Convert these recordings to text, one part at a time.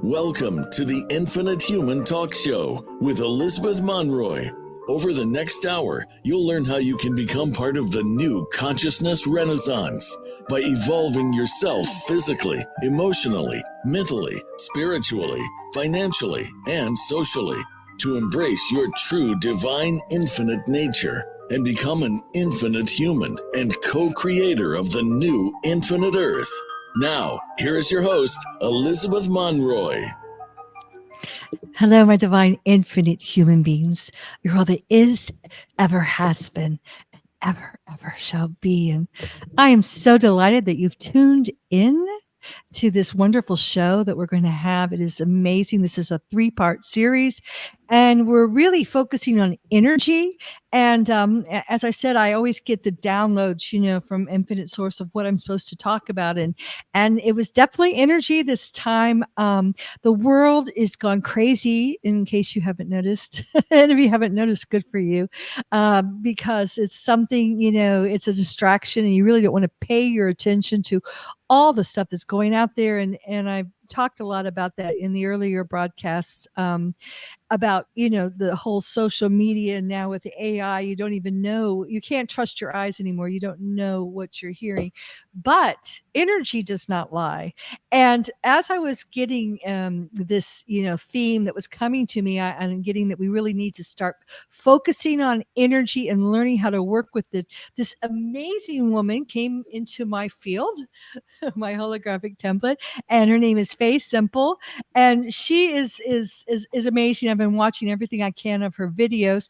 Welcome to the Infinite Human Talk Show with Elizabeth Monroy. Over the next hour, you'll learn how you can become part of the new consciousness renaissance by evolving yourself physically, emotionally, mentally, spiritually, financially, and socially to embrace your true divine infinite nature and become an infinite human and co-creator of the new infinite earth. Now, here is your host, Elizabeth Monroy. Hello, my divine infinite human beings. You're all that is, ever has been, and ever shall be. And I am so delighted that you've tuned in to this wonderful show that we're going to have. It is amazing. This is a 3-part series, and we're really focusing on energy. And as I said, I always get the downloads, from Infinite Source of what I'm supposed to talk about. And it was definitely energy this time. The world is gone crazy, in case you haven't noticed. And if you haven't noticed, good for you, because it's something, it's a distraction, and you really don't want to pay your attention to all the stuff that's going out there. And I've talked a lot about that in the earlier broadcasts, about, the whole social media. And now with the AI, you don't even know, you can't trust your eyes anymore. You don't know what you're hearing, but energy does not lie. And as I was getting this, theme that was coming to me, and getting that we really need to start focusing on energy and learning how to work with it, this amazing woman came into my field, my holographic template, and her name is Fay Semple, and she is amazing. I've been watching everything I can of her videos.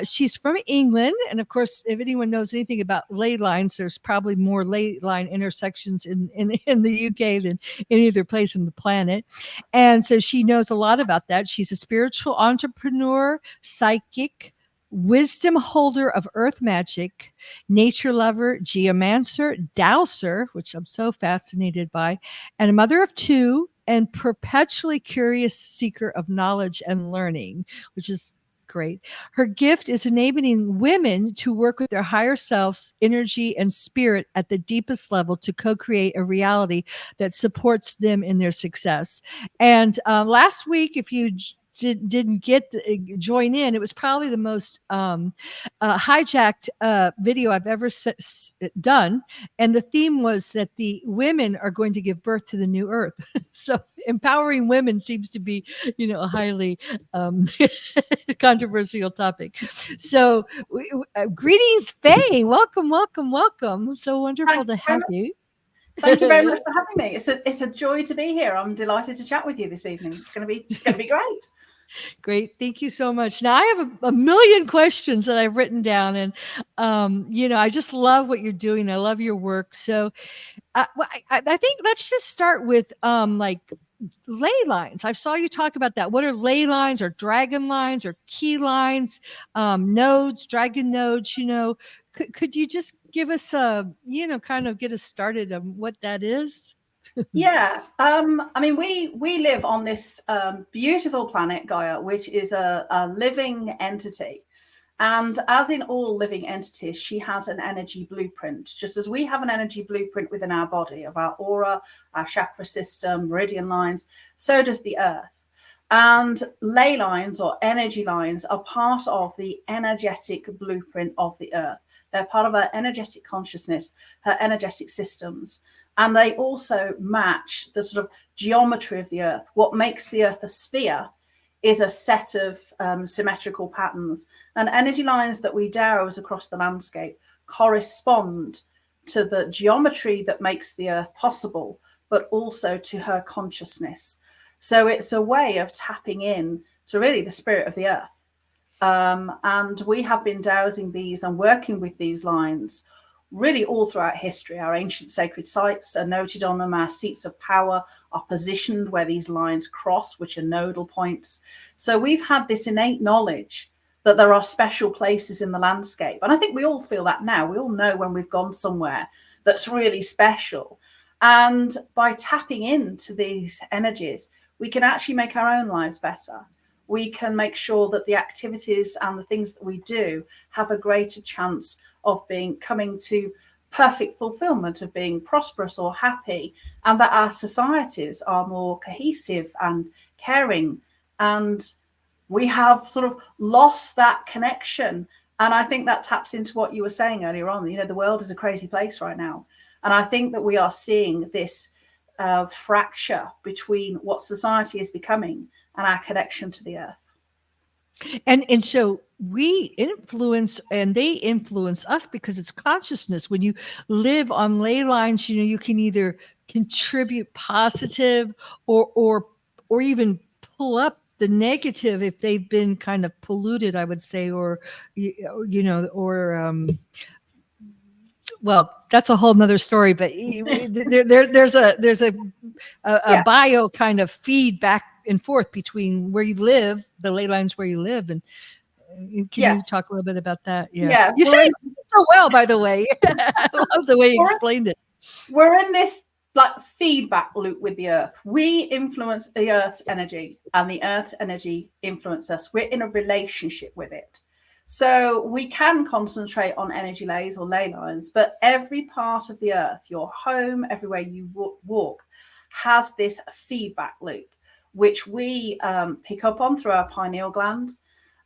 She's from England, and of course, if anyone knows anything about ley lines, there's probably more ley line intersections in the UK than any other place on the planet. And so she knows a lot about that. She's a spiritual entrepreneur, psychic, wisdom holder of earth magic, nature lover, geomancer, dowser, which I'm so fascinated by, and a mother of 2, and perpetually curious seeker of knowledge and learning, which is great. Her gift is enabling women to work with their higher selves, energy, and spirit at the deepest level to co-create a reality that supports them in their success. And last week, if you didn't join in, it was probably the most hijacked video I've ever done, and the theme was that the women are going to give birth to the new earth. So empowering women seems to be, a highly controversial topic. So greetings, Faye. Welcome. So wonderful to have you. Thank you very much for having me. It's a joy to be here. I'm delighted to chat with you this evening. It's going to be great. Great. Thank you so much. Now, I have a million questions that I've written down, and, I just love what you're doing. I love your work. So I think let's just start with ley lines. I saw you talk about that. What are ley lines, or dragon lines, or key lines, nodes, dragon nodes? Could you just give us kind of get us started on what that is? Yeah. We live on this beautiful planet, Gaia, which is a living entity. And as in all living entities, she has an energy blueprint, just as we have an energy blueprint within our body of our aura, our chakra system, meridian lines, so does the earth. And ley lines, or energy lines, are part of the energetic blueprint of the earth. They're part of her energetic consciousness, her energetic systems. And they also match the sort of geometry of the earth. What makes the earth a sphere is a set of symmetrical patterns. And energy lines that we dowse across the landscape correspond to the geometry that makes the earth possible, but also to her consciousness. So it's a way of tapping in to really the spirit of the earth. And we have been dowsing these and working with these lines really all throughout history. Our ancient sacred sites are noted on them. Our seats of power are positioned where these lines cross, which are nodal points. So we've had this innate knowledge that there are special places in the landscape. And I think we all feel that now. We all know when we've gone somewhere that's really special. And by tapping into these energies, we can actually make our own lives better. We can make sure that the activities and the things that we do have a greater chance of coming to perfect fulfillment, of being prosperous or happy, and that our societies are more cohesive and caring. And we have sort of lost that connection. And I think that taps into what you were saying earlier on. You know, the world is a crazy place right now. And I think that we are seeing this fracture between what society is becoming and our connection to the earth. And so we influence and they influence us because it's consciousness. When you live on ley lines, you know, you can either contribute positive or even pull up the negative if they've been kind of polluted, I would say, or you know, or well, that's a whole nother story, but there's a Yeah. bio kind of feed back and forth between where you live, the ley lines where you live, and can you talk a little bit about that? Yeah. You say it so well, by the way. I love the way you explained it. We're in this like feedback loop with the earth. We influence the earth's energy, and the earth's energy influences us. We're in a relationship with it. So we can concentrate on energy lays or ley lines, but every part of the earth, your home, everywhere you walk, has this feedback loop, which we pick up on through our pineal gland.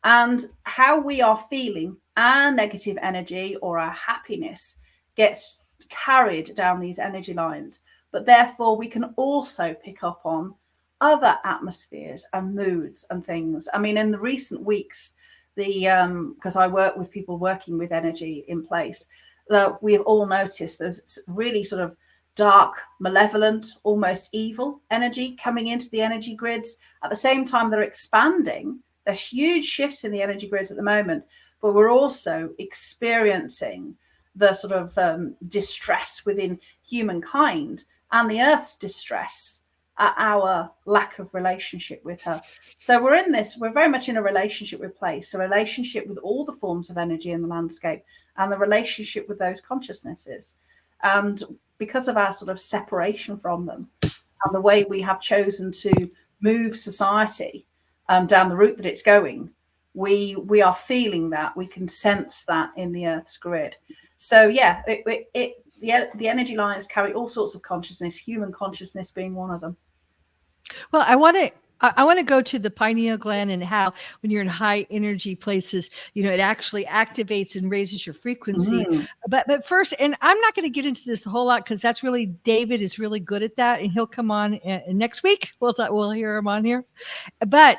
And how we are feeling, our negative energy or our happiness gets carried down these energy lines. But therefore, we can also pick up on other atmospheres and moods and things. I mean, in the recent weeks, because I work with people working with energy in place, we've all noticed there's really sort of dark, malevolent, almost evil energy coming into the energy grids. At the same time, they're expanding. There's huge shifts in the energy grids at the moment, but we're also experiencing the sort of distress within humankind and the earth's distress at our lack of relationship with her. So we're very much in a relationship with place, a relationship with all the forms of energy in the landscape, and the relationship with those consciousnesses. And because of our sort of separation from them and the way we have chosen to move society down the route that it's going, we are feeling that. We can sense that in the Earth's grid. So yeah, the energy lines carry all sorts of consciousness, human consciousness being one of them. Well, I want to go to the pineal gland and how when you're in high energy places, you know, it actually activates and raises your frequency. But first, and I'm not going to get into this a whole lot because that's really, David is really good at that, and he'll come on next week. We'll hear him on here. But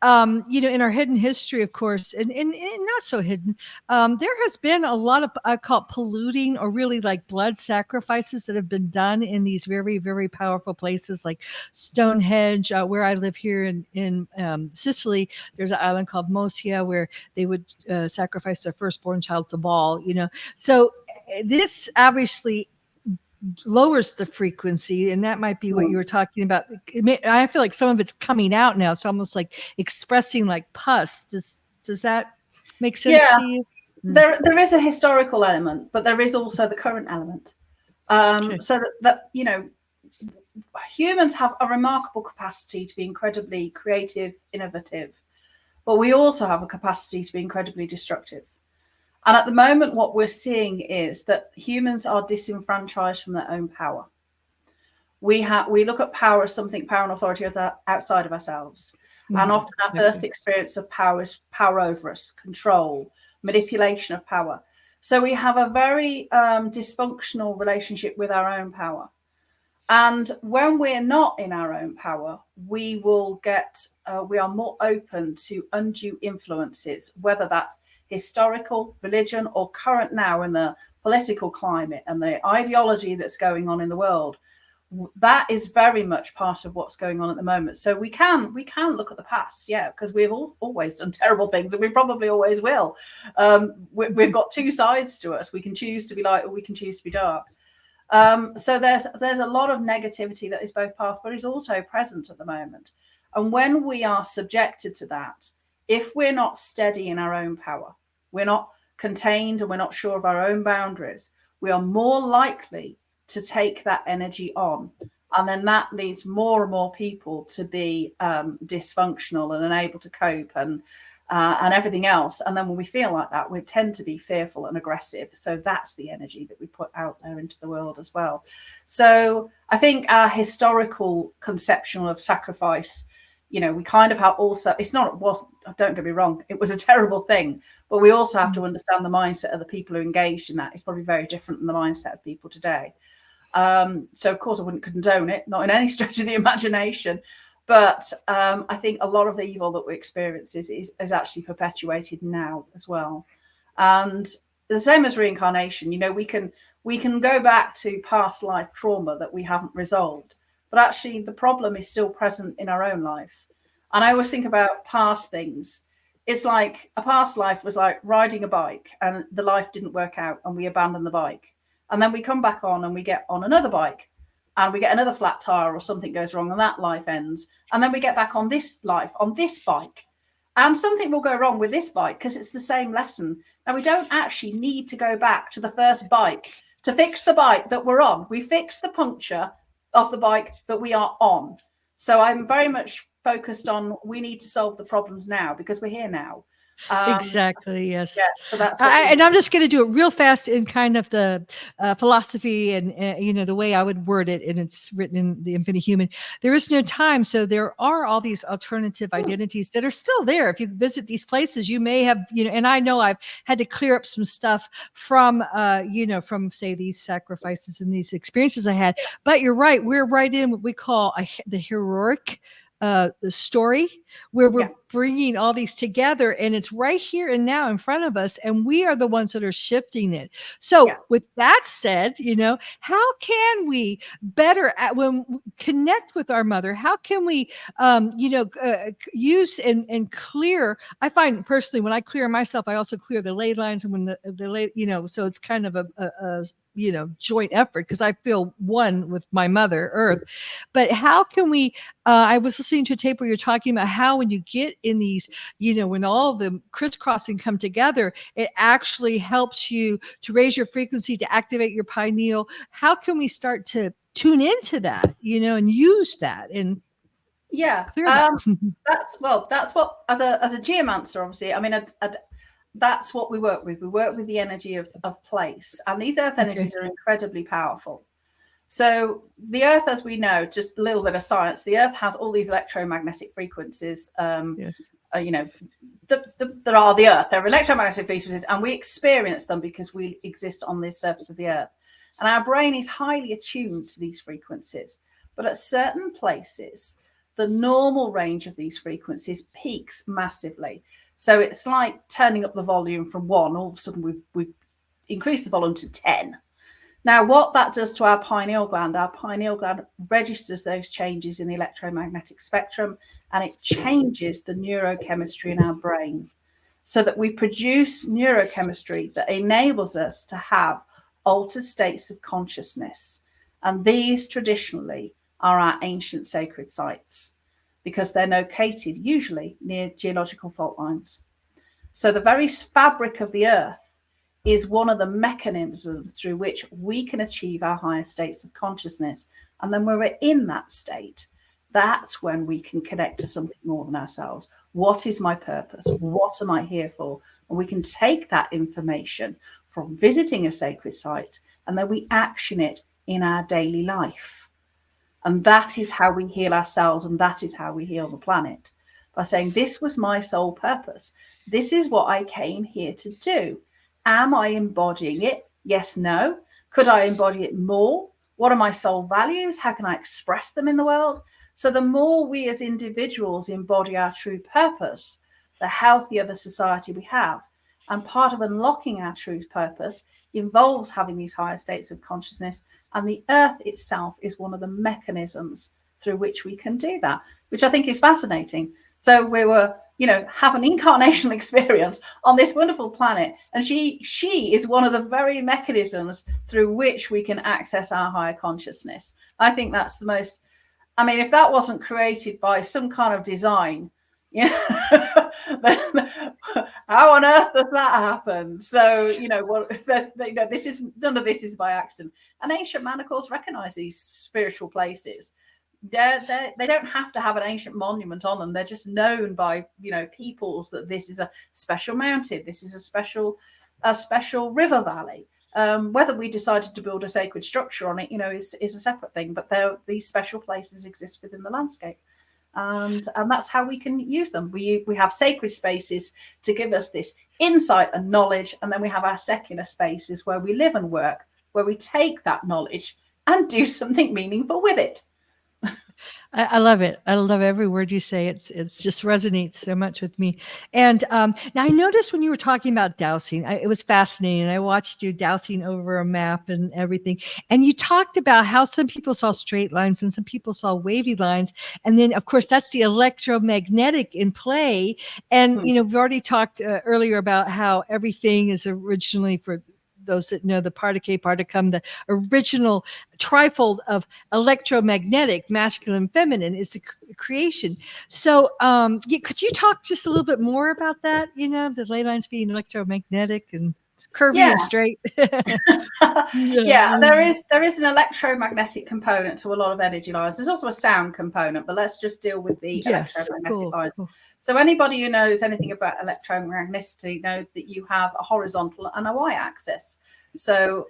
you know, in our hidden history, of course, and not so hidden, there has been a lot of, I call it polluting or really like blood sacrifices that have been done in these very, very powerful places like Stonehenge, where I live here in Sicily. There's an island called Mosia where they would sacrifice their firstborn child to Baal, you know. So this obviously lowers the frequency, and that might be what you were talking about. I feel like some of it's coming out now. It's almost like expressing like pus. Does that make sense to you? There is a historical element, but there is also the current element. So that you know, humans have a remarkable capacity to be incredibly creative, innovative, but we also have a capacity to be incredibly destructive. And at the moment, what we're seeing is that humans are disenfranchised from their own power. We look at power as something, power and authority as outside of ourselves. And often our first experience of power is power over us, control, manipulation of power. So we have a very dysfunctional relationship with our own power. And when we're not in our own power, we are more open to undue influences, whether that's historical, religion, or current now in the political climate and the ideology that's going on in the world. That is very much part of what's going on at the moment. So we can look at the past, yeah, because we've always done terrible things, and we probably always will. We've got two sides to us. We can choose to be light, or we can choose to be dark. So there's a lot of negativity that is both path, but is also present at the moment. And when we are subjected to that, if we're not steady in our own power, we're not contained, and we're not sure of our own boundaries, we are more likely to take that energy on And then that leads more and more people to be dysfunctional and unable to cope and everything else. And then when we feel like that, we tend to be fearful and aggressive. So that's the energy that we put out there into the world as well. So I think our historical conception of sacrifice, you know, we kind of have also, don't get me wrong, it was a terrible thing, but we also have to understand the mindset of the people who engaged in that. It's probably very different than the mindset of people today. So of course I wouldn't condone it, not in any stretch of the imagination, but I think a lot of the evil that we experience is actually perpetuated now as well. And the same as reincarnation, you know, we can go back to past life trauma that we haven't resolved, but actually the problem is still present in our own life. And I always think about past things. It's like a past life was like riding a bike and the life didn't work out and we abandoned the bike. And then we come back on and we get on another bike and we get another flat tire or something goes wrong and that life ends. And then we get back on this life, on this bike. And something will go wrong with this bike because it's the same lesson. Now, we don't actually need to go back to the first bike to fix the bike that we're on. We fix the puncture of the bike that we are on. So I'm very much focused on we need to solve the problems now because we're here now. Exactly. Yes. Yeah, so that's and I'm just going to do it real fast in kind of the philosophy and you know, the way I would word it, and it's written in The Infinite Human. There is no time, so there are all these alternative identities that are still there. If you visit these places, you may have, you know, and I know I've had to clear up some stuff from you know, from say these sacrifices and these experiences I had. But you're right, we're right in what we call the heroic the story, where we're bringing all these together, and it's right here and now in front of us, and we are the ones that are shifting it. So with that said, you know, how can we better when connect with our mother? How can we you know, use and clear? I find personally when I clear myself, I also clear the ley lines, and when the you know, so it's kind of a you know, joint effort because I feel one with my mother Earth. But how can we I was listening to a tape where you're talking about how when you get in these, you know, when all of the crisscrossing come together, it actually helps you to raise your frequency, to activate your pineal. How can we start to tune into that, you know, and use that and clear that? that's what as a geomancer, obviously, I mean, that's what we work with. We work with the energy of place, and these earth energies are incredibly powerful. So the earth, as we know, just a little bit of science, the earth has all these electromagnetic frequencies, you know, that are the earth. They're electromagnetic frequencies, and we experience them because we exist on the surface of the earth. And our brain is highly attuned to these frequencies. But at certain places, the normal range of these frequencies peaks massively. So it's like turning up the volume from 1, all of a sudden we've increased the volume to 10. Now, what that does to our pineal gland registers those changes in the electromagnetic spectrum, and it changes the neurochemistry in our brain so that we produce neurochemistry that enables us to have altered states of consciousness. And these traditionally are our ancient sacred sites because they're located usually near geological fault lines. So the very fabric of the earth is one of the mechanisms through which we can achieve our higher states of consciousness. And then when we're in that state, that's when we can connect to something more than ourselves. What is my purpose? What am I here for? And we can take that information from visiting a sacred site, and then we action it in our daily life. And that is how we heal ourselves, and that is how we heal the planet, by saying, this was my sole purpose. This is what I came here to do. Am I embodying it? Yes, no. Could I embody it more? What are my soul values? How can I express them in the world? So the more we as individuals embody our true purpose, the healthier the society we have. And part of unlocking our true purpose involves having these higher states of consciousness. And the earth itself is one of the mechanisms through which we can do that, which I think is fascinating. So we were, you know, have an incarnational experience on this wonderful planet. And she is one of the very mechanisms through which we can access our higher consciousness. I think that's the most, I mean, if that wasn't created by some kind of design, Yeah. How on earth does that happen? So, this is none of this is by accident. And ancient man, of course, recognize these spiritual places. They don't have to have an ancient monument on them. They're just known by peoples that this is a special mountain, this is a special river valley. Whether we decided to build a sacred structure on it, is a separate thing. But these special places exist within the landscape. And that's how we can use them. We have sacred spaces to give us this insight and knowledge, and then we have our secular spaces where we live and work, where we take that knowledge and do something meaningful with it. I love it. I love every word you say. It's just resonates so much with me. And now I noticed when you were talking about dowsing, it was fascinating. I watched you dowsing over a map and everything. And you talked about how some people saw straight lines and some people saw wavy lines. And then, of course, that's the electromagnetic in play. And, we've already talked earlier about how everything is originally, for those that know the particle particum, the original trifold of electromagnetic, masculine, feminine, is the creation. So could you talk just a little bit more about that? The ley lines being electromagnetic and curvy and straight. Yeah, there is an electromagnetic component to a lot of energy lines. There's also a sound component, but let's just deal with the electromagnetic lines. Cool. So anybody who knows anything about electromagneticity knows that you have a horizontal and a y-axis. So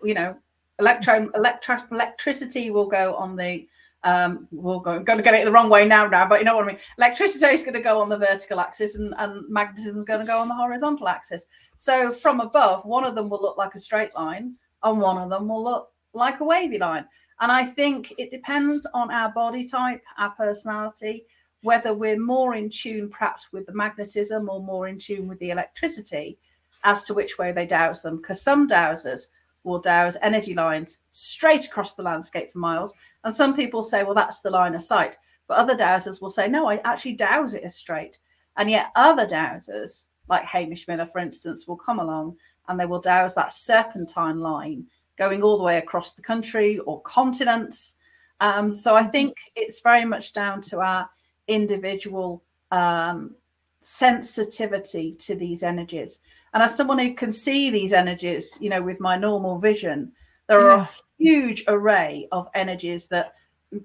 electricity will go on the going to get it the wrong way now, but you know what I mean. Electricity is going to go on the vertical axis, and magnetism is going to go on the horizontal axis. So from above, one of them will look like a straight line, and one of them will look like a wavy line. And I think it depends on our body type, our personality, whether we're more in tune perhaps with the magnetism or more in tune with the electricity as to which way they dowse them. Because some dowsers will dowse energy lines straight across the landscape for miles. And some people say, well, that's the line of sight. But other dowsers will say, no, I actually dowse it as straight. And yet other dowsers, like Hamish Miller, for instance, will come along and they will dowse that serpentine line going all the way across the country or continents. So I think it's very much down to our individual sensitivity to these energies. And as someone who can see these energies, with my normal vision, there are a huge array of energies that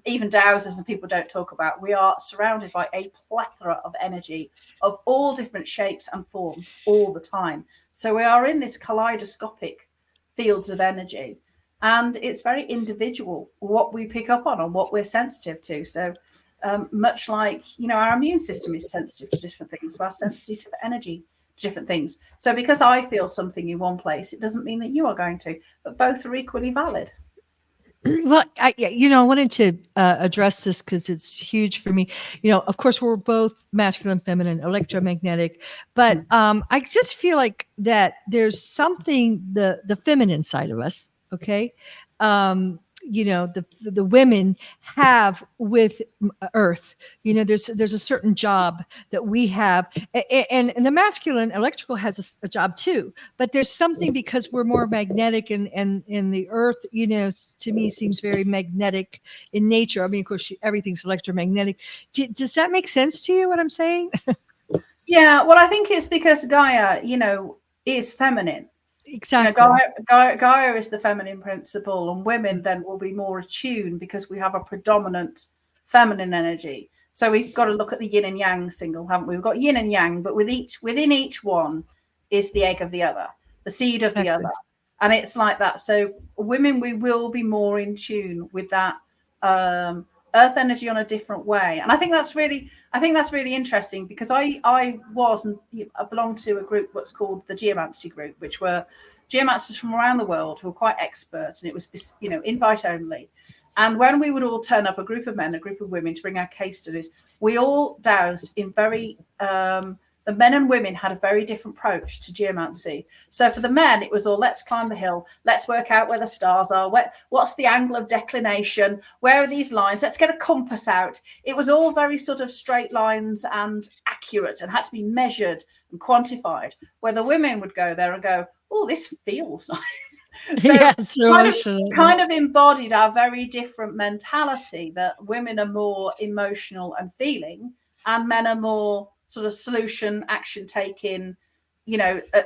even dowsers and people don't talk about. We are surrounded by a plethora of energy of all different shapes and forms all the time. So we are in this kaleidoscopic fields of energy, and it's very individual what we pick up on and what we're sensitive to. So much like, our immune system is sensitive to different things, so our sensitivity to energy to different things. So because I feel something in one place, it doesn't mean that you are going to, but both are equally valid. Well, I wanted to address this because it's huge for me. Of course, we're both masculine, feminine, electromagnetic, but I just feel like that there's something, the feminine side of us, okay? The women have with earth, there's a certain job that we have, and the masculine electrical has a job too, but there's something, because we're more magnetic, and the earth, to me seems very magnetic in nature. I mean, of course, everything's electromagnetic. Does that make sense to you, what I'm saying? Yeah, well, I think it's because Gaia, is feminine. Exactly. Gaia is the feminine principle, and women then will be more attuned because we have a predominant feminine energy. So we've got to look at the yin and yang single, haven't we? We've got yin and yang, but within each one is the egg of the other, the seed of the other, and it's like that. So women, we will be more in tune with that earth energy on a different way. And I think that's really interesting, because I belonged to a group what's called the Geomancy group, which were geomancers from around the world who were quite expert, and it was invite only. And when we would all turn up, a group of men, a group of women, to bring our case studies, we all dowsed in very the men and women had a very different approach to geomancy. So for the men, it was all, let's climb the hill, let's work out where the stars are, what's the angle of declination, where are these lines, let's get a compass out. It was all very sort of straight lines and accurate, and had to be measured and quantified, where the women would go there and go, oh, this feels nice. So yes, kind of embodied our very different mentality, that women are more emotional and feeling, and men are more sort of solution, action taking,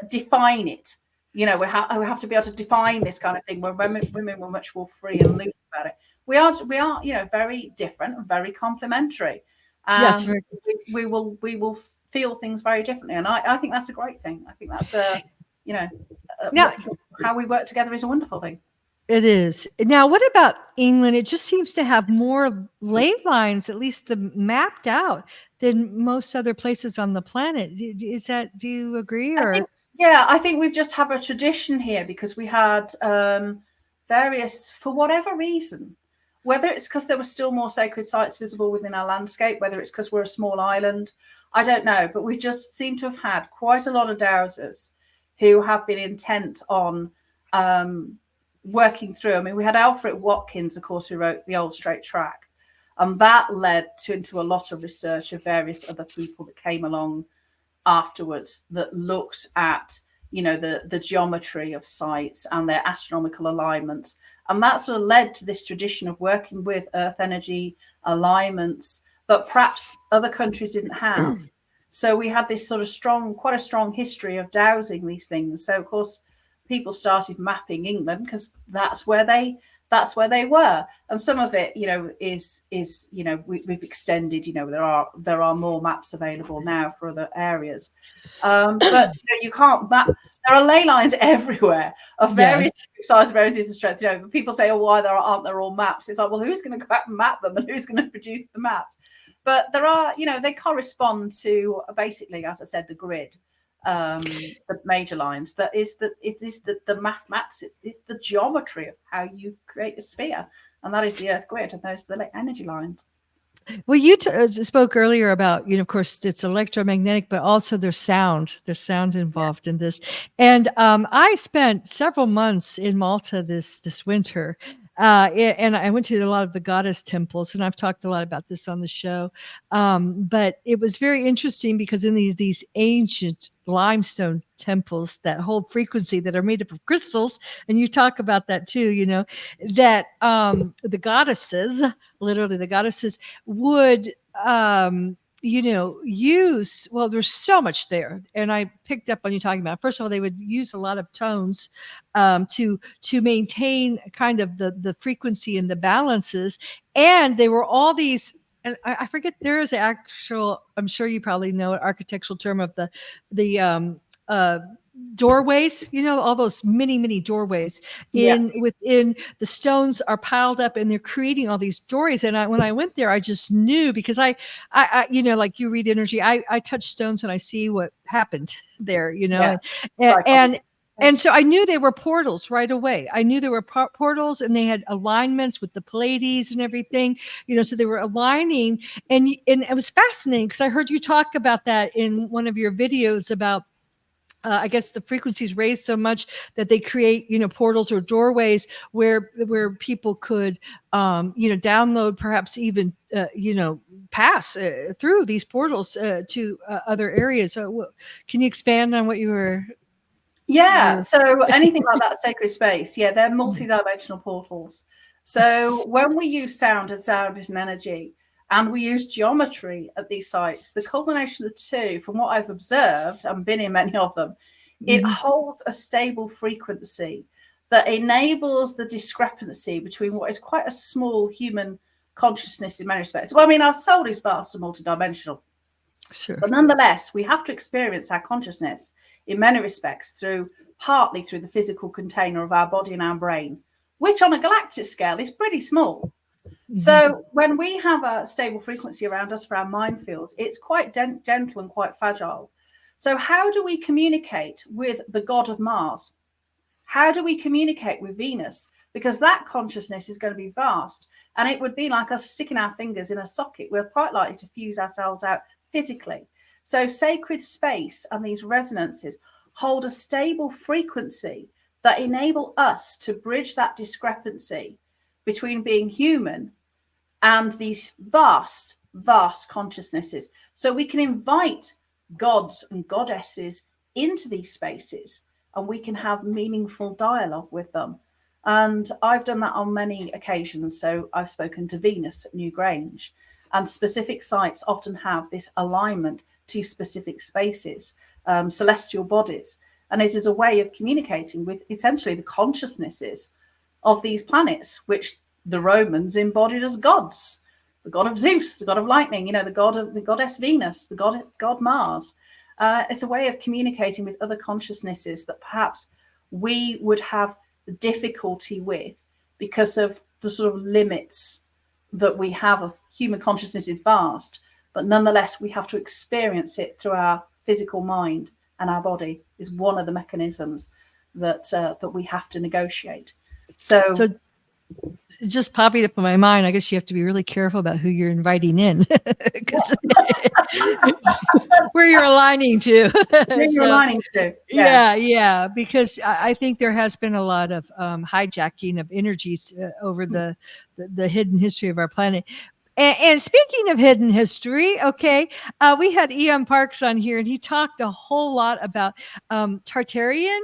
define it. We have to be able to define this kind of thing. Where women were much more free and loose about it. We are, very different and very complementary. Yes, we will feel things very differently, and I think that's a great thing. I think that's how we work together is a wonderful thing. It is. Now, what about England? It just seems to have more ley lines, at least mapped out, than most other places on the planet. Do you agree? I think we just have a tradition here because we had various, for whatever reason, whether it's because there were still more sacred sites visible within our landscape, whether it's because we're a small island, I don't know, but we just seem to have had quite a lot of dowsers who have been intent on working through. I mean, we had Alfred Watkins, of course, who wrote The Old Straight Track, and that led into a lot of research of various other people that came along afterwards that looked at the geometry of sites and their astronomical alignments, and that sort of led to this tradition of working with earth energy alignments that perhaps other countries didn't have. So we had this sort of quite a strong history of dowsing these things. So of course people started mapping England because that's where they were, and some of it is we've extended. There are more maps available now for other areas, but you can't map. There are ley lines everywhere of various sizes, varieties, and strengths. People say, "Oh, why aren't there all maps?" It's like, well, who's going to go out and map them, and who's going to produce the maps? But there are, they correspond to basically, as I said, the grid. The major lines, it is the mathematics, it's the geometry of how you create a sphere, and that is the earth grid, and those are the energy lines. Well, you spoke earlier about, of course, it's electromagnetic, but also there's sound involved in this. And I spent several months in Malta this winter. And I went to a lot of the goddess temples, and I've talked a lot about this on the show. But it was very interesting because in these ancient limestone temples that hold frequency, that are made up of crystals, and you talk about that too, that the goddesses, literally the goddesses, would use, well, there's so much there. And I picked up on you talking about, first of all, they would use a lot of tones to maintain kind of the frequency and the balances. And they were all these, and I forget, there is an actual, I'm sure you probably know an architectural term of the doorways, all those many doorways within the stones are piled up, and they're creating all these doorways. And when I went there, I just knew, because I like you read energy, I touch stones and I see what happened there, and so I knew they were portals right away. I knew there were portals, and they had alignments with the Pleiades and everything, so they were aligning. And it was fascinating because I heard you talk about that in one of your videos about, I guess the frequencies raised so much that they create, portals or doorways where people could, download, perhaps even, pass through these portals to other areas. So can you expand on what you were? Yeah, so anything like that sacred space, they're multi-dimensional portals. So when we use sound as an energy, and we use geometry at these sites, the culmination of the two, from what I've observed and been in many of them, it holds a stable frequency that enables the discrepancy between what is quite a small human consciousness in many respects. Well, I mean, our soul is vast and multidimensional. Sure. But nonetheless, we have to experience our consciousness in many respects partly through the physical container of our body and our brain, which on a galactic scale is pretty small. So when we have a stable frequency around us for our mind fields, it's quite gentle and quite fragile. So how do we communicate with the god of Mars? How do we communicate with Venus? Because that consciousness is going to be vast, and it would be like us sticking our fingers in a socket. We're quite likely to fuse ourselves out physically. So sacred space and these resonances hold a stable frequency that enable us to bridge that discrepancy between being human and these vast consciousnesses. So we can invite gods and goddesses into these spaces, and we can have meaningful dialogue with them. And I've done that on many occasions. So I've spoken to Venus at Newgrange, And specific sites often have this alignment to specific spaces, celestial bodies. And it is a way of communicating with essentially the consciousnesses of these planets, which the Romans embodied as gods. The god of Zeus, the god of lightning, the goddess Venus, the god Mars. It's a way of communicating with other consciousnesses that perhaps we would have difficulty with because of the sort of limits that we have of human consciousness is vast, but nonetheless we have to experience it through our physical mind, and our body is one of the mechanisms that we have to negotiate. So it just popping up in my mind. I guess you have to be really careful about who you're inviting in, because where you're aligning to. Yeah. Because I think there has been a lot of hijacking of energies over the hidden history of our planet. And speaking of hidden history, okay, we had Ian Parks on here, and he talked a whole lot about Tartarian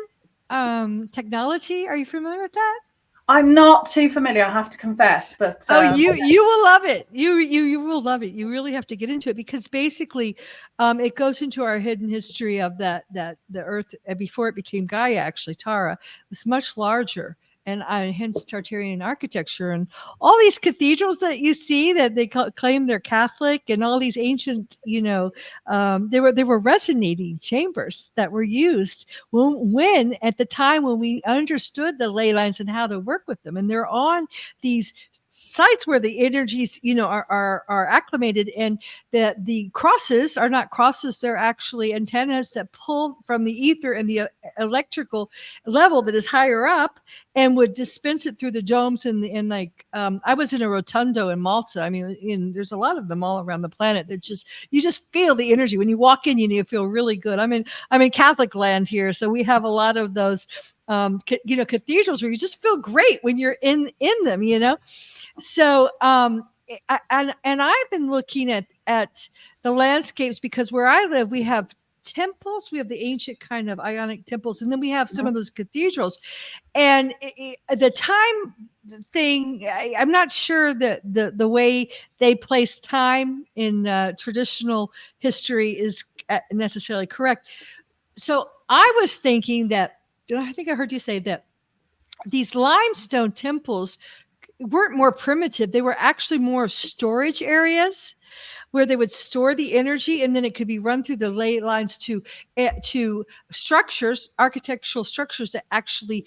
technology. Are you familiar with that? I'm not too familiar, I have to confess, but you will love it. You will love it. You really have to get into it, because basically, it goes into our hidden history of that the Earth before it became Gaia. Actually, Tara was much larger, and hence Tartarian architecture and all these cathedrals that you see that they claim they're Catholic, and all these ancient, there were resonating chambers that were used when at the time when we understood the ley lines and how to work with them, and they're on these sites where the energies are acclimated, and the crosses are not crosses, they're actually antennas that pull from the ether and the electrical level that is higher up, and would dispense it through the domes. And I was in a rotundo in Malta. I mean, there's a lot of them all around the planet that you just feel the energy when you walk in. You feel really good. I'm in Catholic land here, so we have a lot of those cathedrals where you just feel great when you're in them. So and I've been looking at the landscapes, because where I live, we have temples. We have the ancient kind of Ionic temples, and then we have some of those cathedrals. And the time thing, I'm not sure that the way they place time in traditional history is necessarily correct. So I was thinking that, I think I heard you say that these limestone temples weren't more primitive. They were actually more storage areas where they would store the energy, and then it could be run through the ley lines to structures, architectural structures that actually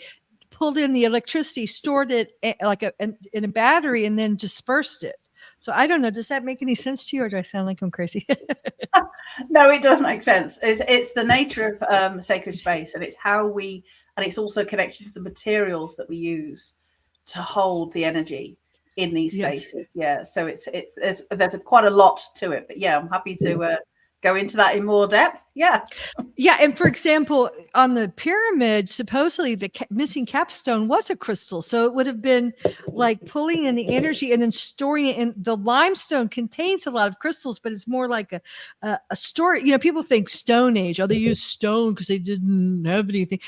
pulled in the electricity, stored it in a battery, and then dispersed it. So I don't know. Does that make any sense to you, or do I sound like I'm crazy? No, it does make sense. It's the nature of sacred space, and it's and it's also connected to the materials that we use to hold the energy in these spaces. Yes. Yeah, so there's quite a lot to it, but yeah, I'm happy to go into that in more depth. Yeah. And for example, on the pyramid, supposedly the missing capstone was a crystal, so it would have been like pulling in the energy and then storing it. And the limestone contains a lot of crystals, but it's more like a story. People think Stone Age. They used stone because they didn't have anything.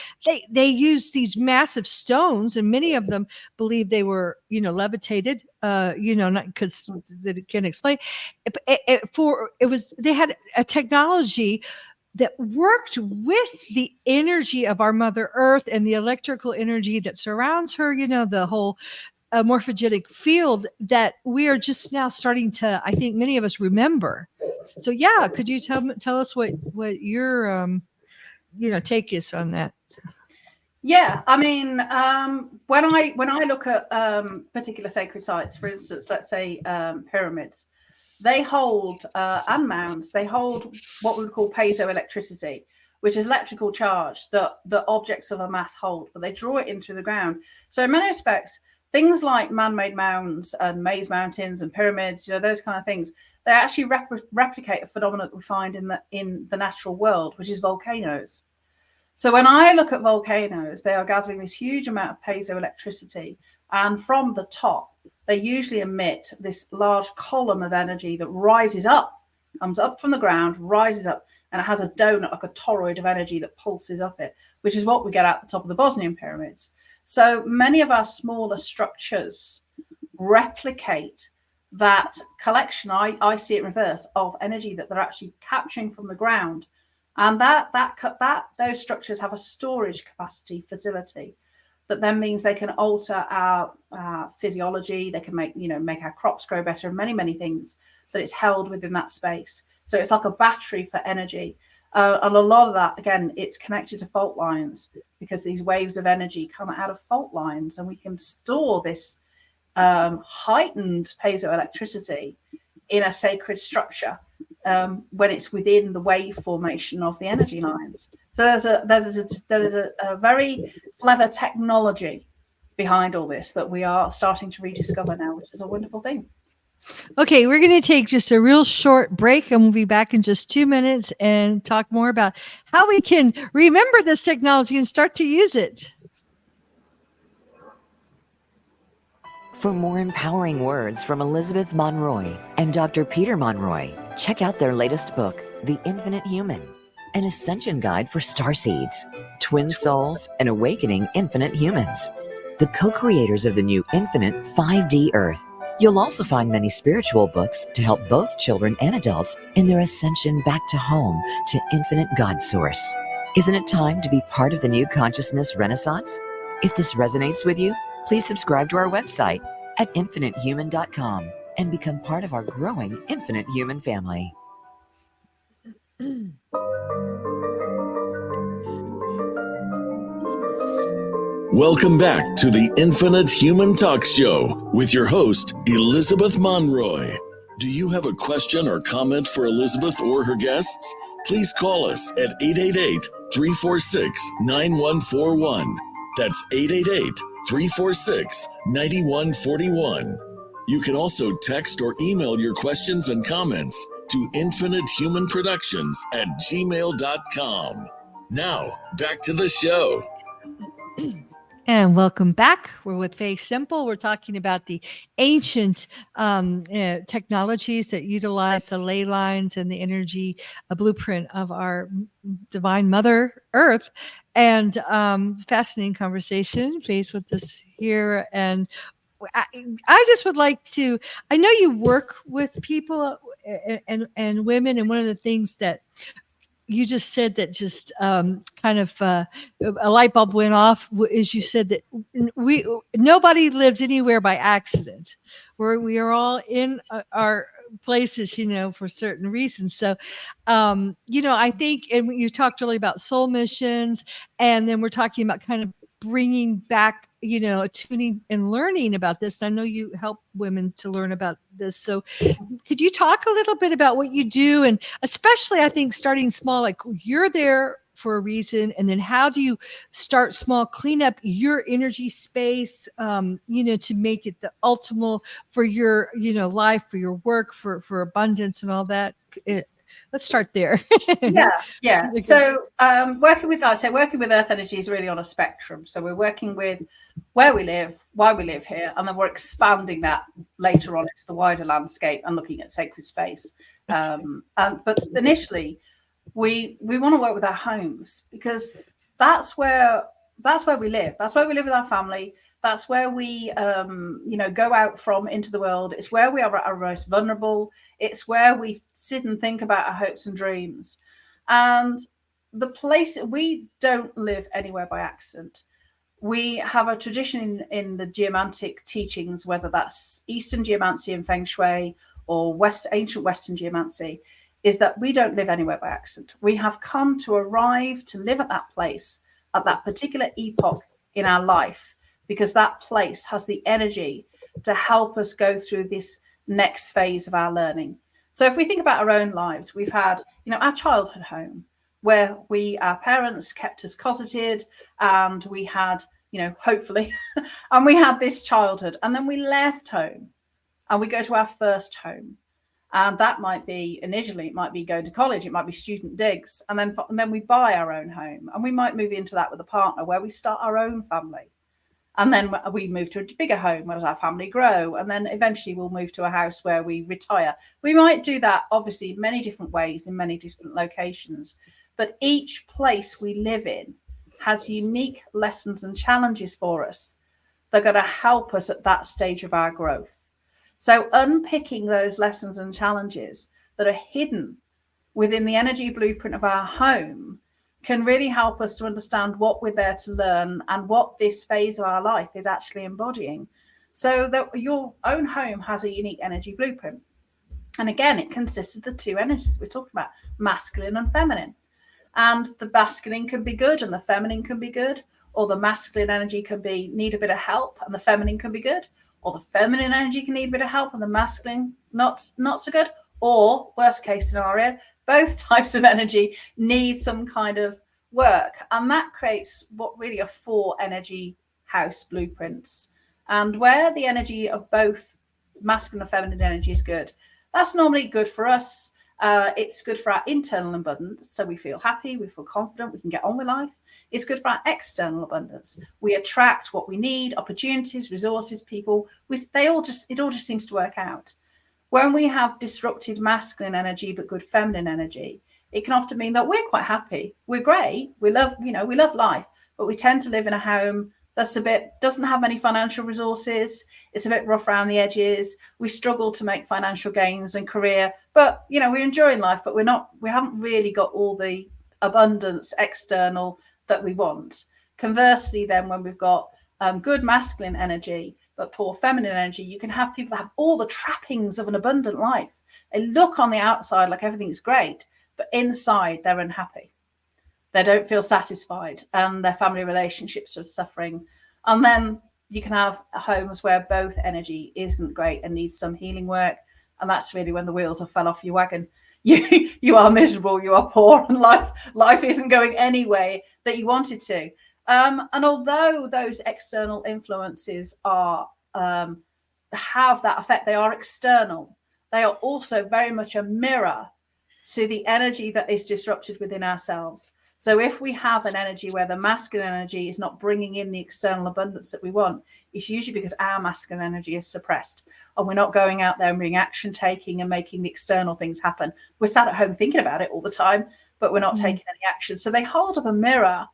They used these massive stones, and many of them believe they were levitated. Not because they can't explain. They had a technology that worked with the energy of our Mother Earth and the electrical energy that surrounds her, the whole morphogenic field that we are just now starting to, I think many of us remember. So yeah, could you tell us what your take is on that? Yeah, I mean, when I look at particular sacred sites, for instance, let's say pyramids, they hold and mounds. They hold what we call piezoelectricity, which is electrical charge that the objects of a mass hold, but they draw it in through the ground. So in many respects, things like man-made mounds and maze mountains and pyramids, those kind of things, they actually replicate a phenomenon that we find in the natural world, which is volcanoes. So when I look at volcanoes, they are gathering this huge amount of piezoelectricity, and from the top, they usually emit this large column of energy that rises up, comes up from the ground, rises up, and it has a donut, like a toroid of energy that pulses up it, which is what we get at the top of the Bosnian pyramids. So many of our smaller structures replicate that collection, I see it in reverse, of energy that they're actually capturing from the ground. And those structures have a storage capacity facility that then means they can alter our physiology. They can make our crops grow better, and many, many things, that it's held within that space. So it's like a battery for energy. And a lot of that, again, it's connected to fault lines, because these waves of energy come out of fault lines, and we can store this heightened piezoelectricity in a sacred structure when it's within the wave formation of the energy lines. So there's a very clever technology behind all this that we are starting to rediscover now, which is a wonderful thing. Okay, we're going to take just a real short break, and we'll be back in just 2 minutes and talk more about how we can remember this technology and start to use it. For more empowering words from Elizabeth Monroy and Dr. Peter Monroy, check out their latest book, The Infinite Human, an Ascension guide for starseeds, twin souls, and awakening infinite humans, the co-creators of the new infinite 5D Earth. You'll also find many spiritual books to help both children and adults in their ascension back to home, to infinite God Source. Isn't it time to be part of the new consciousness renaissance? If this resonates with you, please subscribe to our website at infinitehuman.com and become part of our growing Infinite Human family. Welcome back to the Infinite Human Talk Show with your host, Elizabeth Monroy. Do you have a question or comment for Elizabeth or her guests? Please call us at 888-346-9141. That's 888-346-9141. You can also text or email your questions and comments to infinitehumanproductions@gmail.com. Now, back to the show. And welcome back. We're with Fay Semple. We're talking about the ancient technologies that utilize the ley lines and the energy, a blueprint of our divine Mother Earth. And fascinating conversation. Fay's with us here. And I just would like to, I know you work with people and women, and one of the things that you just said that just kind of a light bulb went off is you said that nobody lives anywhere by accident. We are all in our places, for certain reasons. So, I think, and you talked really about soul missions, and then we're talking about kind of bringing back, tuning and learning about this. And I know you help women to learn about this. So could you talk a little bit about what you do? And especially, I think, starting small, like you're there for a reason. And then how do you start small, clean up your energy space, to make it the ultimate for your, life, for your work, for abundance and all that. Let's start there. Yeah. So working with Earth energy is really on a spectrum. So we're working with where we live, why we live here, and then we're expanding that later on into the wider landscape and looking at sacred space. But initially, we want to work with our homes, because that's where we live. That's where we live with our family. That's where we, go out from into the world. It's where we are at our most vulnerable. It's where we sit and think about our hopes and dreams. And the place, we don't live anywhere by accident. We have a tradition in the geomantic teachings, whether that's Eastern geomancy and Feng Shui or ancient Western geomancy, is that we don't live anywhere by accident. We have come to arrive to live at that place at that particular epoch in our life, because that place has the energy to help us go through this next phase of our learning. So if we think about our own lives, we've had, our childhood home, where our parents kept us closeted, and we had, hopefully, and we had this childhood, and then we left home and we go to our first home. And that might be, initially, it might be going to college, it might be student digs, and then we buy our own home, and we might move into that with a partner where we start our own family. And then we move to a bigger home as our family grow. And then eventually we'll move to a house where we retire. We might do that, obviously, in many different ways, in many different locations. But each place we live in has unique lessons and challenges for us that are going to help us at that stage of our growth. So unpicking those lessons and challenges that are hidden within the energy blueprint of our home can really help us to understand what we're there to learn and what this phase of our life is actually embodying. So that your own home has a unique energy blueprint. And again, it consists of the two energies we're talking about, masculine and feminine. And the masculine can be good and the feminine can be good, or the masculine energy can be need a bit of help and the feminine can be good, or the feminine energy can need a bit of help and the masculine not so good, or worst case scenario, both types of energy need some kind of work. And that creates what really are 4 energy house blueprints. And where the energy of both masculine and feminine energy is good, that's normally good for us. It's good for our internal abundance, so we feel happy, we feel confident, we can get on with life. It's good for our external abundance. We attract what we need, opportunities, resources, people. It all just seems to work out. When we have disrupted masculine energy but good feminine energy, it can often mean that we're quite happy, we're great, we love life, but we tend to live in a home that's doesn't have many financial resources. It's a bit rough around the edges. We struggle to make financial gains and career, but we're enjoying life, but we haven't really got all the abundance external that we want. Conversely, then when we've got good masculine energy, but poor feminine energy, you can have people that have all the trappings of an abundant life. They look on the outside like everything's great, but inside they're unhappy. They don't feel satisfied and their family relationships are suffering. And then you can have homes where both energy isn't great and needs some healing work. And that's really when the wheels have fell off your wagon. You are miserable, you are poor, and life isn't going any way that you wanted to. And although those external influences are have that effect, they are external. They are also very much a mirror to the energy that is disrupted within ourselves. So if we have an energy where the masculine energy is not bringing in the external abundance that we want, it's usually because our masculine energy is suppressed and we're not going out there and being action taking and making the external things happen. We're sat at home thinking about it all the time, but we're not taking any action. So they hold up a mirror.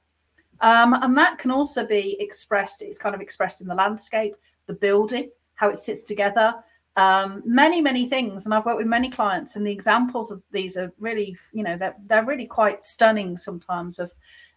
And that can also be expressed. It's kind of expressed in the landscape, the building, how it sits together. Many things, and I've worked with many clients, and the examples of these are really, they're really quite stunning sometimes. Of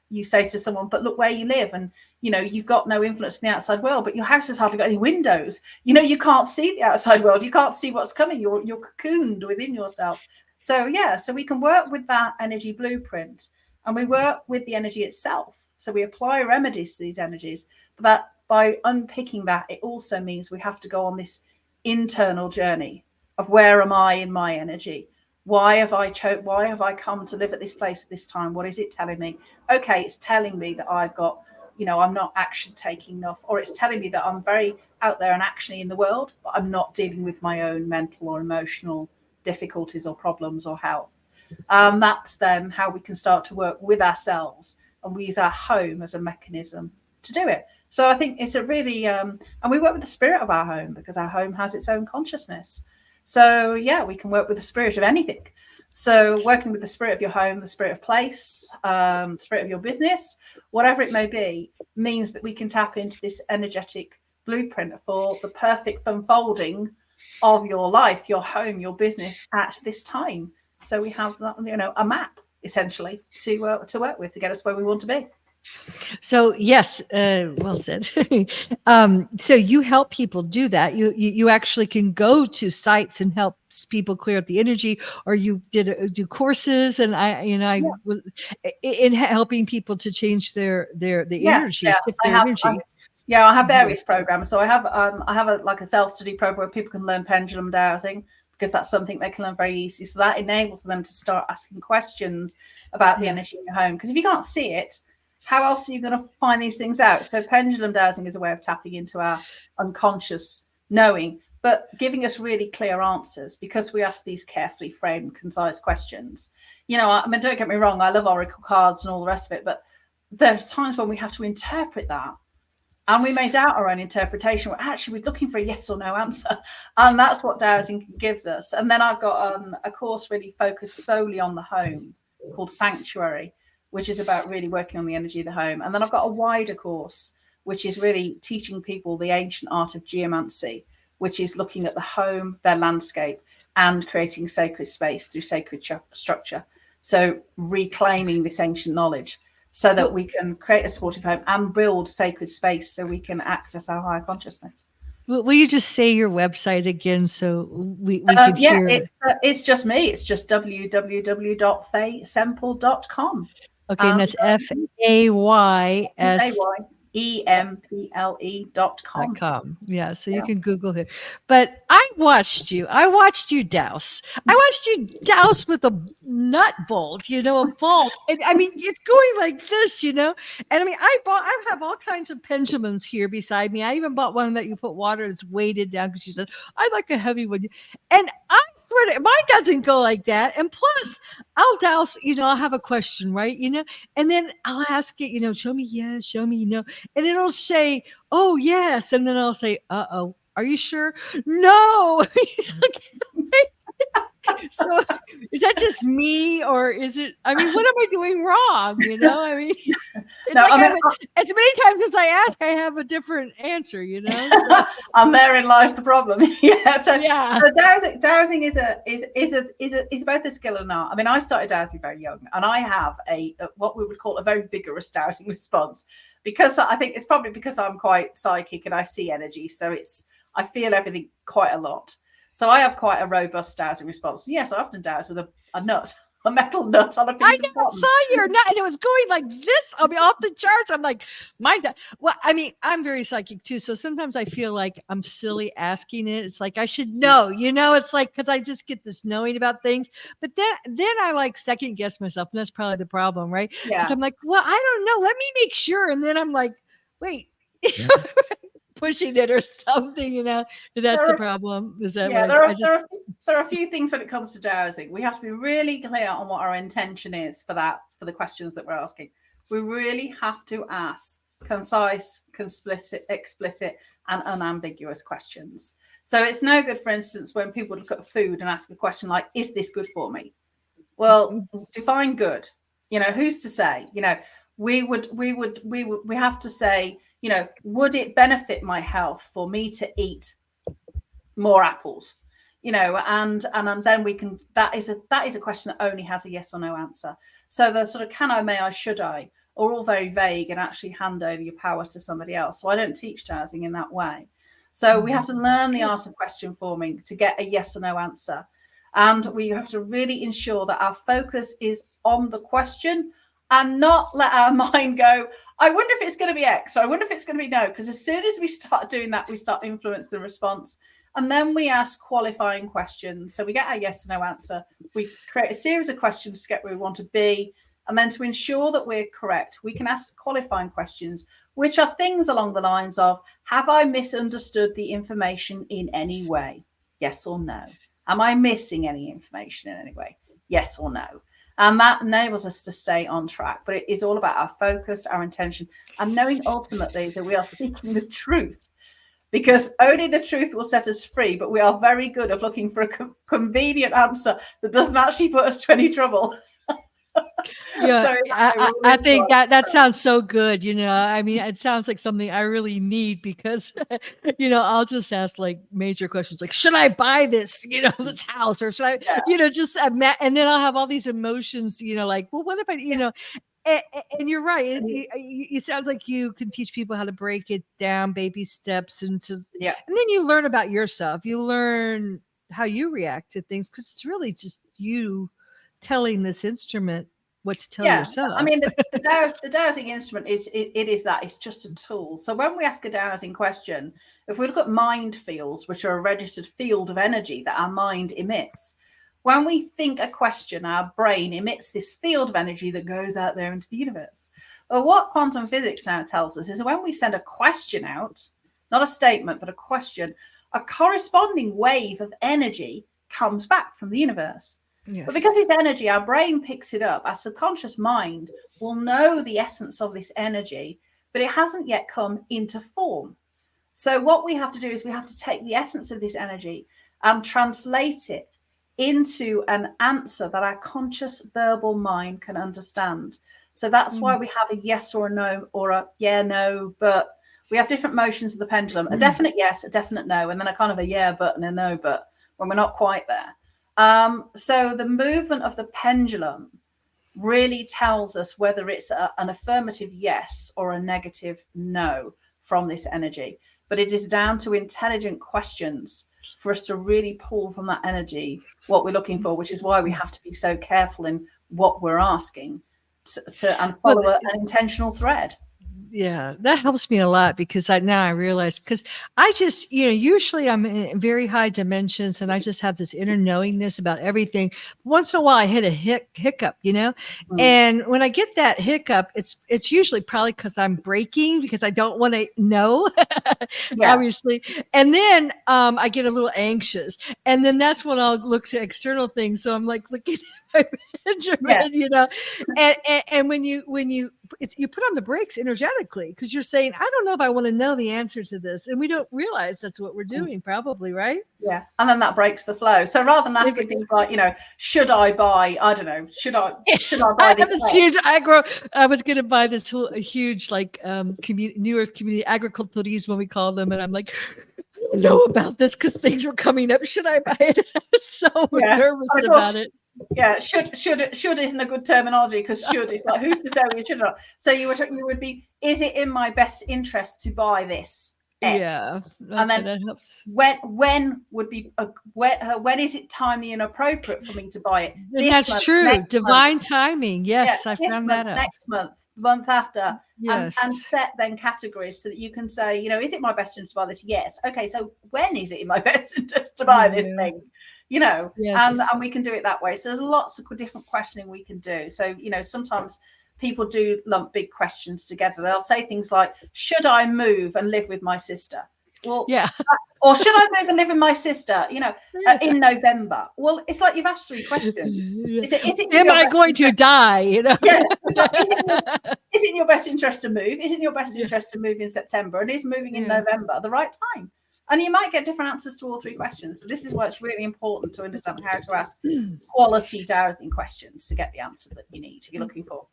you say to someone, but look where you live, and you've got no influence in the outside world, but your house has hardly got any windows. You can't see the outside world, you can't see what's coming, you're cocooned within yourself. So we can work with that energy blueprint, and we work with the energy itself. So we apply remedies to these energies, but that by unpicking that, it also means we have to go on this internal journey of where am I in my energy? Why have I come to live at this place at this time? What is it telling me? Okay, it's telling me that I've got, I'm not action taking enough, or it's telling me that I'm very out there and actioning in the world, but I'm not dealing with my own mental or emotional difficulties or problems or health. That's then how we can start to work with ourselves, and we use our home as a mechanism to do it. So I think it's a really, and we work with the spirit of our home because our home has its own consciousness. So we can work with the spirit of anything. So working with the spirit of your home, the spirit of place, the spirit of your business, whatever it may be, means that we can tap into this energetic blueprint for the perfect unfolding of your life, your home, your business at this time. So we have, a map essentially to work with to get us where we want to be. So yes, well said. So you help people do that. You actually can go to sites and help people clear up the energy, or you do courses, and in helping people to change the energy, shift their energy. I have various programs. So I have a self-study program where people can learn pendulum dowsing, because that's something they can learn very easily. So that enables them to start asking questions about the energy in your home. Because if you can't see it, how else are you going to find these things out? So pendulum dowsing is a way of tapping into our unconscious knowing, but giving us really clear answers, because we ask these carefully framed, concise questions. Don't get me wrong, I love oracle cards and all the rest of it, but there's times when we have to interpret that. And we may doubt our own interpretation. We're looking for a yes or no answer. And that's what dowsing gives us. And then I've got a course really focused solely on the home called Sanctuary, which is about really working on the energy of the home. And then I've got a wider course, which is really teaching people the ancient art of geomancy, which is looking at the home, their landscape, and creating sacred space through sacred structure. So reclaiming this ancient knowledge so that we can create a supportive home and build sacred space so we can access our higher consciousness. Will you just say your website again so we can hear it? It's just me. It's just www.faysemple.com. Okay, and that's FAYSEMPLE.com. Yeah, so you can Google it. But I watched you douse. I watched you douse with a nut bolt, a bolt. And I mean, it's going like this, And I mean, I have all kinds of pendulums here beside me. I even bought one that you put water that's weighted down because she said, I like a heavy one. And I swear to, mine doesn't go like that. And plus, I'll douse, I'll have a question, right? And then I'll ask it, show me, yes, show me, and it'll say, oh, yes. And then I'll say, uh-oh, are you sure? No. So is that just me or is it, I mean, what am I doing wrong? I mean, as many times as I ask, I have a different answer, So. And therein lies the problem. So dowsing is both a skill and an art. I mean, I started dowsing very young, and I have what we would call a very vigorous dowsing response, because I think it's probably because I'm quite psychic and I see energy. So I feel everything quite a lot. So I have quite a robust dowsing response. Yes, I often douse with a nut, a metal nut on a piece of cotton. I saw your nut, and it was going like this. I mean, off the charts. I'm like, well, I mean, I'm very psychic too. So sometimes I feel like I'm silly asking it. It's like I should know, It's like because I just get this knowing about things. But then I like second guess myself, and that's probably the problem, right? Yeah. Because I'm like, well, I don't know. Let me make sure, and then I'm like, wait. Pushing it or something, that's the problem. Is that there are a few things when it comes to dowsing. We have to be really clear on what our intention is for the questions that we're asking. We really have to ask concise, explicit, and unambiguous questions. So it's no good, for instance, when people look at food and ask a question like, is this good for me? Well, define good. Who's to say? We have to say, would it benefit my health for me to eat more apples? And then we can, that is a question that only has a yes or no answer. So the sort of can I, may I, should I are all very vague and actually hand over your power to somebody else. So I don't teach dowsing in that way. So we have to learn the art of question forming to get a yes or no answer. And we have to really ensure that our focus is on the question and not let our mind go, I wonder if it's going to be X, or I wonder if it's going to be no. Because as soon as we start doing that, we start influencing the response. And then we ask qualifying questions. So we get our yes or no answer. We create a series of questions to get where we want to be. And then to ensure that we're correct, we can ask qualifying questions, which are things along the lines of, have I misunderstood the information in any way? Yes or no. Am I missing any information in any way? Yes or no. And that enables us to stay on track. But it is all about our focus, our intention, and knowing ultimately that we are seeking the truth, because only the truth will set us free. But we are very good at looking for a convenient answer that doesn't actually put us to any trouble. Yeah, I think that sounds so good. I mean, it sounds like something I really need, because, I'll just ask like major questions like, should I buy this, this house, or should I, just, and then I'll have all these emotions, like, well, what if I, and you're right. It sounds like you can teach people how to break it down, baby steps, and then you learn about yourself. You learn how you react to things, because it's really just you telling this instrument what to tell yourself. I mean, the dowsing instrument it's just a tool. So when we ask a dowsing question, if we look at mind fields, which are a registered field of energy that our mind emits, when we think a question, our brain emits this field of energy that goes out there into the universe. Well, what quantum physics now tells us is when we send a question out, not a statement, but a question, a corresponding wave of energy comes back from the universe. Yes. But because it's energy, our brain picks it up. Our subconscious mind will know the essence of this energy, but it hasn't yet come into form. So what we have to do is we have to take the essence of this energy and translate it into an answer that our conscious verbal mind can understand. So that's why we have a yes or a no, or a yeah, no, but We have different motions of the pendulum, a definite yes, a definite no, and then a kind of a yeah but and a no but when we're not quite there. So the movement of the pendulum really tells us whether it's an affirmative yes or a negative no from this energy. But it is down to intelligent questions for us to really pull from that energy what we're looking for, which is why we have to be so careful in what we're asking and follow an intentional thread. Yeah, that helps me a lot because now I realize, because I just, usually I'm in very high dimensions and I just have this inner knowingness about everything. Once in a while I hit a hiccup, and when I get that hiccup, it's usually probably because I'm breaking, because I don't want to know, obviously. And then I get a little anxious, and then that's when I'll look to external things. So I'm like looking at my Benjamin, and when you put on the brakes energetically, because you're saying, I don't know if I want to know the answer to this, and we don't realize that's what we're doing, probably, right? Yeah, and then that breaks the flow. So rather than asking things like, should I buy? I don't know. Should I buy this? Huge I was going to buy this huge New Earth community agriculturismo, we call them, and I'm like, I don't know about this because things were coming up. Should I buy it? I was so nervous about it. Yeah, should isn't a good terminology, because should is like, who's to say we should not? So you would be, is it in my best interest to buy this? X? Yeah, and then that helps. When would be when is it timely and appropriate for me to buy it? That's true. Divine timing. Yes, I found that out. Next month after. Yes. And set then categories so that you can say, is it my best interest to buy this? Yes. Okay, so when is it in my best interest to buy this thing? Yes. and we can do it that way. So there's lots of different questioning we can do. So, sometimes people do lump big questions together. They'll say things like, should I move and live with my sister? Well, or should I move and live with my sister, in November? Well, it's like you've asked 3 questions. Is it am I going to die? Yeah. Is it in your best interest to move? Is it in your best interest to move in September? And is moving in November the right time? And you might get different answers to all 3 questions. So this is why it's really important to understand how to ask quality dowsing questions to get the answer that you need, you're looking for.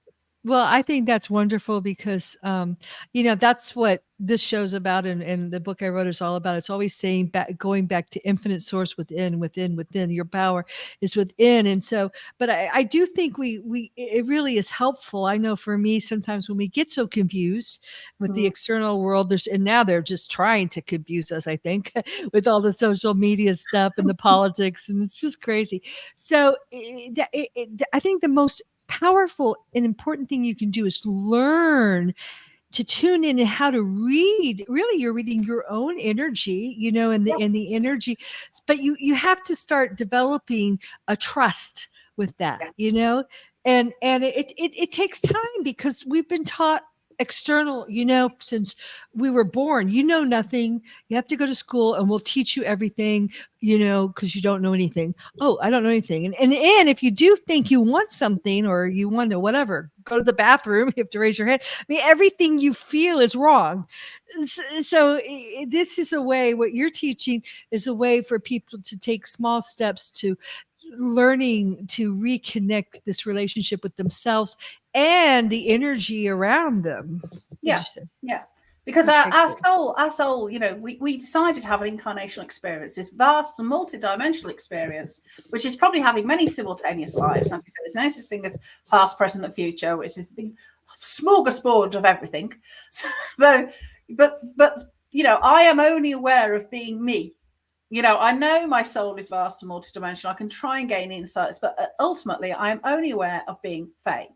Well, I think that's wonderful because, that's what this show's about. And the book I wrote is all about. It's always saying going back to infinite source within. Your power is within. And so, but I do think it really is helpful. I know for me, sometimes when we get so confused with the external world, and now they're just trying to confuse us, I think, with all the social media stuff and the politics, and it's just crazy. So I think the most powerful and important thing you can do is learn to tune in and how to read. Really, you're reading your own energy, and the energy, but you have to start developing a trust with that, and it takes time, because we've been taught external, since we were born, nothing. You have to go to school and we'll teach you everything, because you don't know anything. Oh, I don't know anything. And if you do think you want something, or you want to whatever, go to the bathroom, you have to raise your hand. I mean, everything you feel is wrong. So this is a way, what you're teaching is a way for people to take small steps to learning to reconnect this relationship with themselves and the energy around them. Yeah. Because our soul, we decided to have an incarnational experience, this vast and multi-dimensional experience, which is probably having many simultaneous lives. As you said, there's no such thing as past, present, and future, which is the smorgasbord of everything. So, but I am only aware of being me. I know my soul is vast and multidimensional. I can try and gain insights, but ultimately I am only aware of being Fay.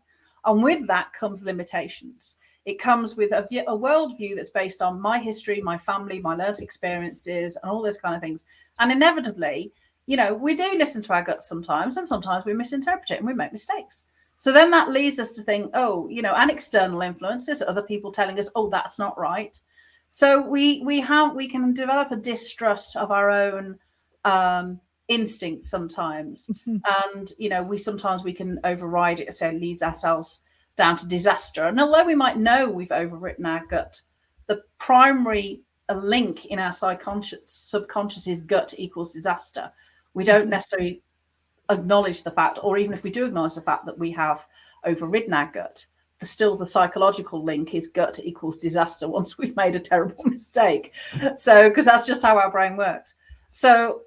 And with that comes limitations. It comes with a worldview that's based on my history, my family, my learned experiences, and all those kind of things. And inevitably, we do listen to our guts sometimes, and sometimes we misinterpret it and we make mistakes. So then that leads us to think, an external influences, other people telling us, oh, that's not right. So we can develop a distrust of our own instincts sometimes. And, we can override it, so it leads ourselves down to disaster. And although we might know we've overwritten our gut, the primary link in our subconscious is gut equals disaster. We don't necessarily acknowledge the fact, or even if we do acknowledge the fact that we have overridden our gut, still the psychological link is gut equals disaster once we've made a terrible mistake. So, because that's just how our brain works. So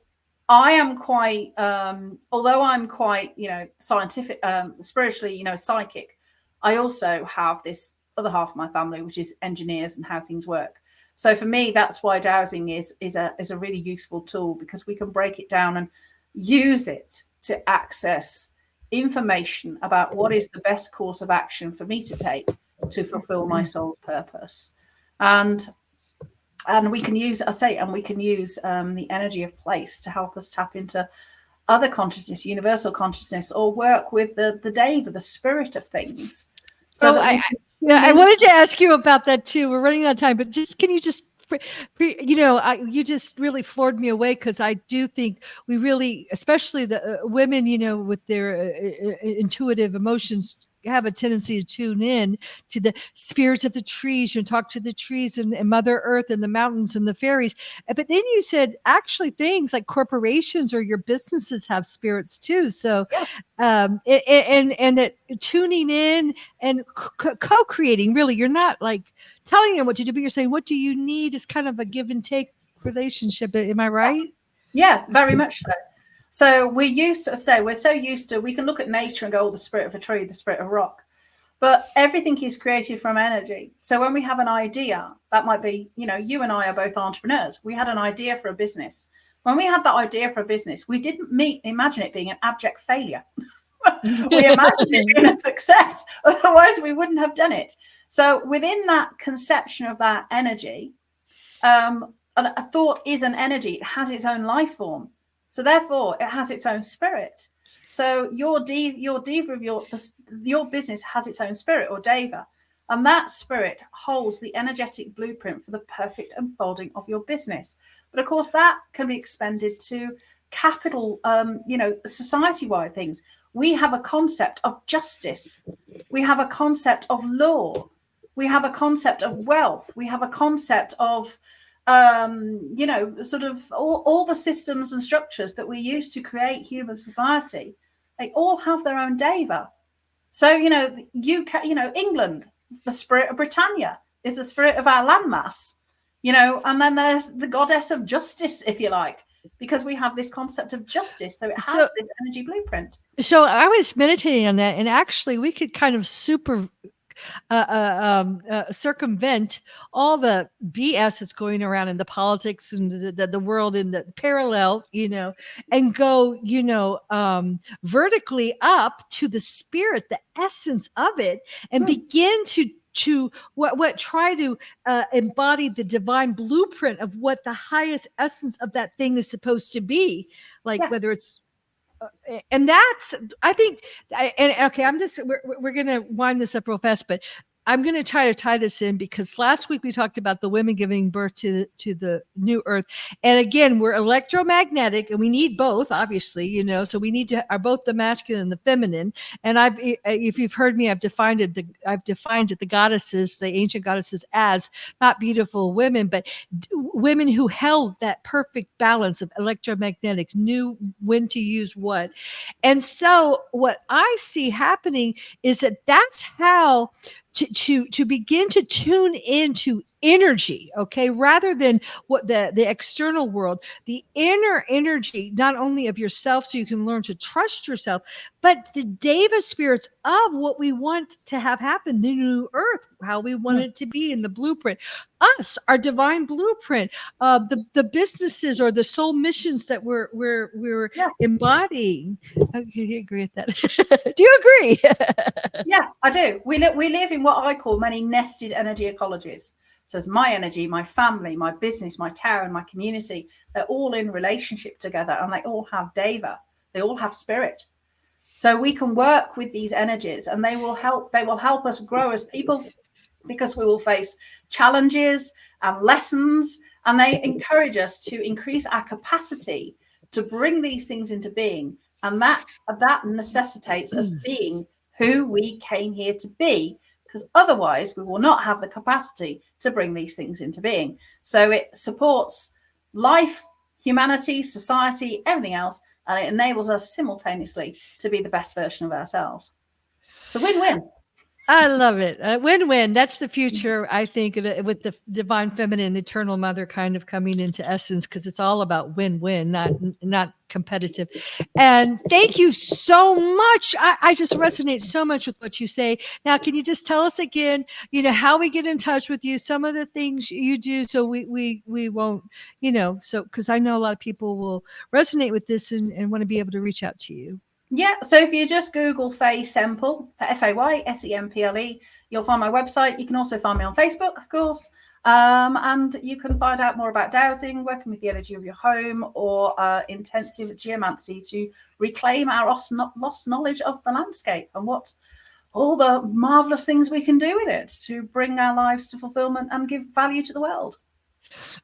I am quite, although I'm quite, scientific, spiritually, psychic, I also have this other half of my family, which is engineers and how things work. So for me, that's why dowsing is a really useful tool, because we can break it down and use it to access information about what is the best course of action for me to take to fulfill my soul's purpose. And we can use, the energy of place to help us tap into other consciousness, universal consciousness, or work with the DEVA, the spirit of things. So I wanted to ask you about that too. We're running out of time, but can you just, you just really floored me away, because I do think we really, especially the women, with their intuitive emotions, have a tendency to tune in to the spirits of the trees, talk to the trees and Mother Earth and the mountains and the fairies. But then you said actually things like corporations or your businesses have spirits too. So, and that tuning in and co-creating, really, you're not like telling them what to do, but you're saying, what do you need? Is kind of a give and take relationship. Am I right? Yeah, very much so. So we're so used to, we can look at nature and go, oh, the spirit of a tree, the spirit of a rock, but everything is created from energy. So when we have an idea, that might be, you and I are both entrepreneurs. We had an idea for a business. When we had that idea for a business, we didn't imagine it being an abject failure. We imagined it being a success. Otherwise, we wouldn't have done it. So within that conception of that energy, a thought is an energy. It has its own life form. So therefore, it has its own spirit. So your DEVA of your business has its own spirit, or DEVA, and that spirit holds the energetic blueprint for the perfect unfolding of your business. But of course, that can be expended to capital, society-wide things. We have a concept of justice. We have a concept of law. We have a concept of wealth. We have a concept of sort of all the systems and structures that we use to create human society. They all have their own DEVA. So, UK, England, the spirit of Britannia is the spirit of our landmass, and then there's the goddess of justice, if you like, because we have this concept of justice. So it has this energy blueprint. So I was meditating on that, and actually we could kind of circumvent all the BS that's going around in the politics and the world in the parallel, and go, vertically up to the spirit, the essence of it, and begin to try to embody the divine blueprint of what the highest essence of that thing is supposed to be, like whether it's and that's, I think, and okay, we're going to wind this up real fast, but I'm going to try to tie this in, because last week we talked about the women giving birth to the new earth. And again, we're electromagnetic and we need both, obviously, so we need to are both the masculine and the feminine. And if you've heard me, I've defined it, the goddesses, the ancient goddesses, as not beautiful women, but women who held that perfect balance of electromagnetic, knew when to use what. And so what I see happening is that's how to begin to tune into energy, okay, rather than what the external world, the inner energy, not only of yourself, so you can learn to trust yourself, but the DEVA spirits of what we want to have happen, the new earth, how we want it to be in the blueprint, us, our divine blueprint, the businesses or the soul missions that we're embodying. Okay, you agree with that? Do you agree? Yeah, I do. We live in what I call many nested energy ecologies. So it's my energy, my family, my business, my town, my community. They're all in relationship together, and they all have DEVA. They all have spirit. So we can work with these energies, and they will help us grow as people, because we will face challenges and lessons, and they encourage us to increase our capacity to bring these things into being. And that necessitates us being who we came here to be, because otherwise we will not have the capacity to bring these things into being. So it supports life, humanity, society, everything else, and it enables us simultaneously to be the best version of ourselves. It's a win-win. I love it. Win-win. That's the future, I think, with the divine feminine, the eternal mother kind of coming into essence, because it's all about win-win, not competitive. And thank you so much. I just resonate so much with what you say. Now, can you just tell us again, how we get in touch with you, some of the things you do, so we won't, so because I know a lot of people will resonate with this and want to be able to reach out to you. Yeah, so if you just Google Fay Semple, Faysemple, you'll find my website. You can also find me on Facebook, of course. And you can find out more about dowsing, working with the energy of your home, or intensive geomancy to reclaim our lost knowledge of the landscape and what all the marvelous things we can do with it to bring our lives to fulfillment and give value to the world.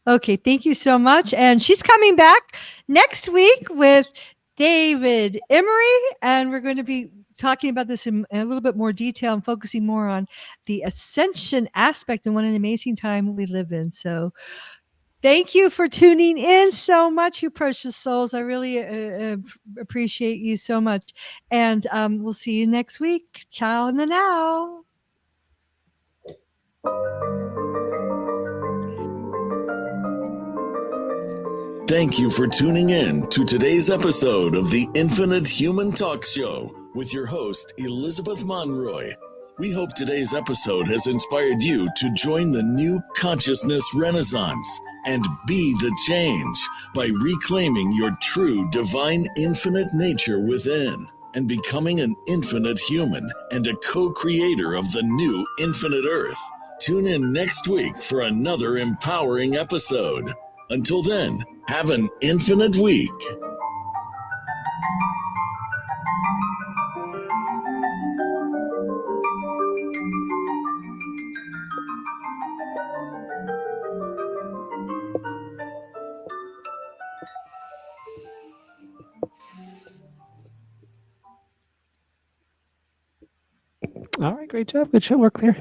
Okay, thank you so much. And she's coming back next week with David Emery, and we're going to be talking about this in a little bit more detail and focusing more on the ascension aspect and what an amazing time we live in. So thank you for tuning in so much, you precious souls. I really appreciate you so much. And we'll see you next week. Ciao in the now. Thank you for tuning in to today's episode of the Infinite Human Talk Show with your host, Elizabeth Monroy. We hope today's episode has inspired you to join the new consciousness renaissance and be the change by reclaiming your true divine infinite nature within and becoming an infinite human and a co-creator of the new infinite earth. Tune in next week for another empowering episode. Until then, have an infinite week. All right, great job. Good show. We're clear.